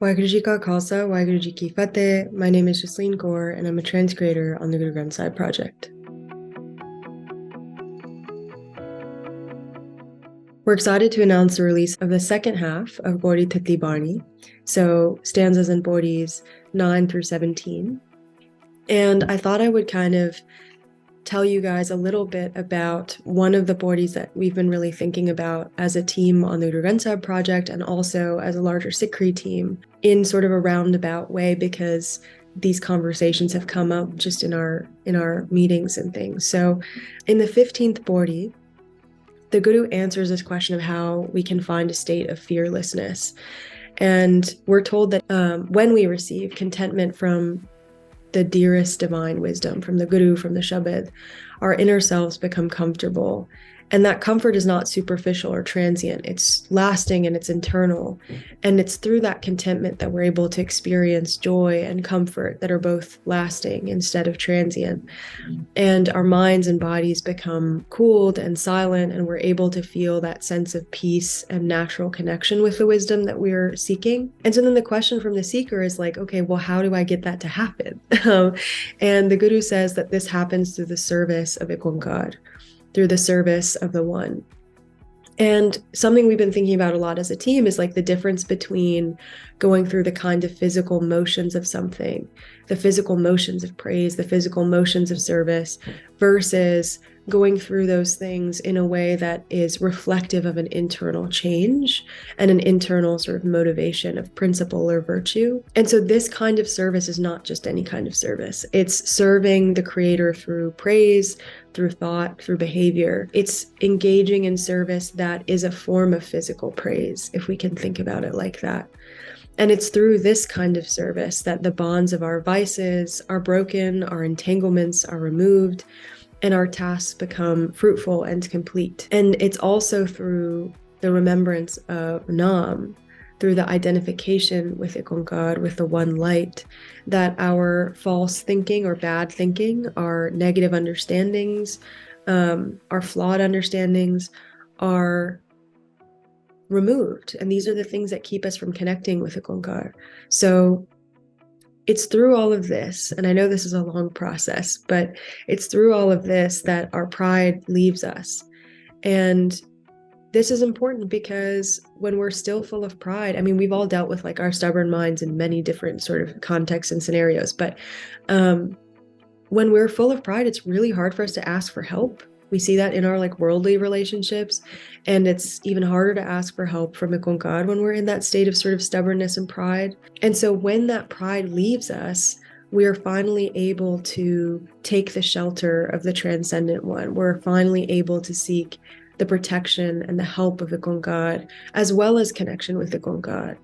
Waheguru Ji Ka Khalsa, Waheguru Ji Ki Fateh. My name is Jasleen Kaur, and I'm a transcreator on the Guru Granth Sahib Project. We're excited to announce the release of the second half of Gauri Thiti Bani, so stanzas and pauris 9 through 17. And I thought I would kind of tell you guys a little bit about one of the pauris that we've been really thinking about as a team on the Guru Granth Sahib Project, and also as a larger SikhRI team in sort of a roundabout way, because these conversations have come up just in our meetings and things. So in the 15th pauri, the Guru answers this question of how we can find a state of fearlessness. And we're told that when we receive contentment from the dearest divine wisdom, from the Guru, from the Shabad, our inner selves become comfortable. And that comfort is not superficial or transient. It's lasting and it's internal. And it's through that contentment that we're able to experience joy and comfort that are both lasting instead of transient. And our minds and bodies become cooled and silent, and we're able to feel that sense of peace and natural connection with the wisdom that we're seeking. And so then the question from the seeker is like, okay, well, how do I get that to happen? And the Guru says that this happens through the service of IkOankar, through the service of the One. And something we've been thinking about a lot as a team is like the difference between going through the kind of physical motions of something, the physical motions of praise, the physical motions of service, versus going through those things in a way that is reflective of an internal change and an internal sort of motivation of principle or virtue. And so this kind of service is not just any kind of service. It's serving the Creator through praise, through thought, through behavior. It's engaging in service that is a form of physical praise, if we can think about it like that. And it's through this kind of service that the bonds of our vices are broken, our entanglements are removed, and our tasks become fruitful and complete. And it's also through the remembrance of Nam, through the identification with IkOankar, with the one light, that our false thinking or bad thinking, our negative understandings, our flawed understandings are removed. And these are the things that keep us from connecting with IkOankar. So it's through all of this, and I know this is a long process, but it's through all of this that our pride leaves us. And this is important because when we're still full of pride, I mean, we've all dealt with like our stubborn minds in many different sort of contexts and scenarios, but when we're full of pride, it's really hard for us to ask for help. We see that in our like worldly relationships, and it's even harder to ask for help from IkOankar when we're in that state of sort of stubbornness and pride. And so when that pride leaves us, we are finally able to take the shelter of the Transcendent One. We're finally able to seek the protection and the help of IkOankar, as well as connection with IkOankar.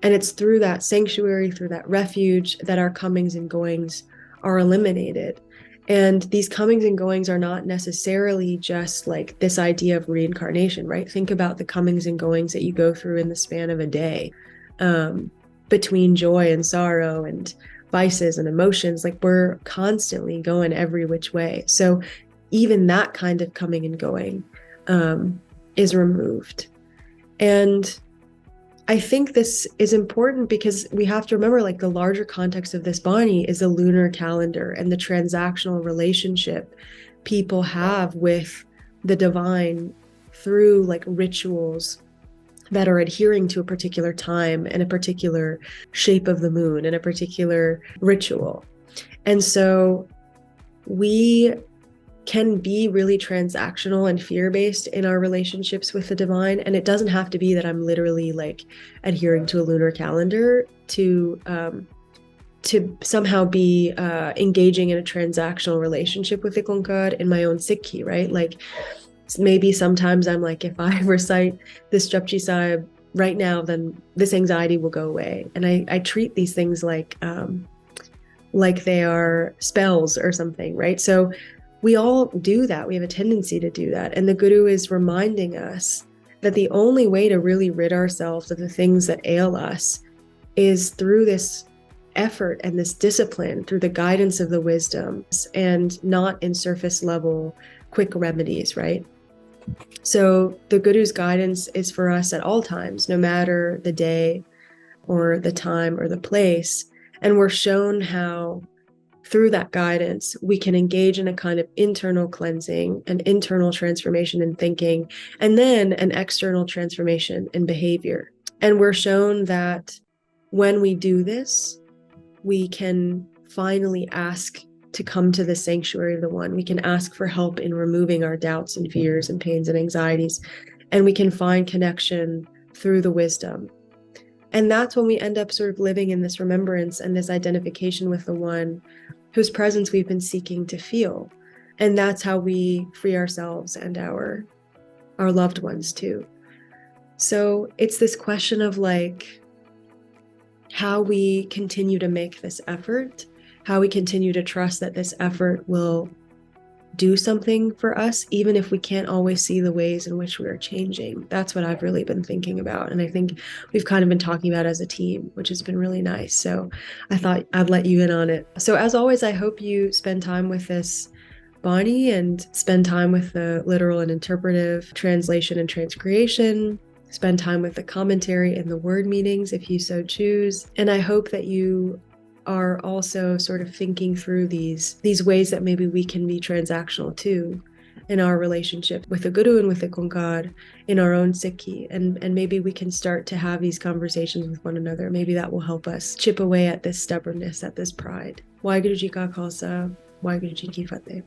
And it's through that sanctuary, through that refuge, that our comings and goings are eliminated. And these comings and goings are not necessarily just like this idea of reincarnation, right? Think about the comings and goings that you go through in the span of a day, between joy and sorrow and vices and emotions. Like we're constantly going every which way. So even that kind of coming and going is removed. And I think this is important because we have to remember, like, the larger context of this Bani is the lunar calendar and the transactional relationship people have with the divine through like rituals that are adhering to a particular time and a particular shape of the moon and a particular ritual. And so we can be really transactional and fear-based in our relationships with the divine. And it doesn't have to be that I'm literally like adhering to a lunar calendar to somehow be engaging in a transactional relationship with IkOankar in my own Sikhi, right? Like maybe sometimes I'm like, if I recite this Japji Sahib right now, then this anxiety will go away. And I treat these things like they are spells or something, right? So we all do that. We have a tendency to do that. And the Guru is reminding us that the only way to really rid ourselves of the things that ail us is through this effort and this discipline, through the guidance of the wisdoms, and not in surface level quick remedies, right? So the Guru's guidance is for us at all times, no matter the day, or the time or the place. And we're shown how through that guidance, we can engage in a kind of internal cleansing, an internal transformation in thinking, and then an external transformation in behavior. And we're shown that when we do this, we can finally ask to come to the sanctuary of the One. We can ask for help in removing our doubts and fears and pains and anxieties, and we can find connection through the wisdom. And that's when we end up sort of living in this remembrance and this identification with the One whose presence we've been seeking to feel. And that's how we free ourselves and our loved ones too. So it's this question of like how we continue to make this effort, how we continue to trust that this effort will do something for us, even if we can't always see the ways in which we are changing. That's what I've really been thinking about. And I think we've kind of been talking about as a team, which has been really nice. So I thought I'd let you in on it. So as always, I hope you spend time with this Bani and spend time with the literal and interpretive translation and transcreation. Spend time with the commentary and the word meanings if you so choose. And I hope that you are also sort of thinking through these ways that maybe we can be transactional too in our relationship with the Guru and with IkOankar in our own Sikhi. And maybe we can start to have these conversations with one another. Maybe that will help us chip away at this stubbornness, at this pride. Waheguru Ji Ka Khalsa, Waheguru Ji Ki Fateh.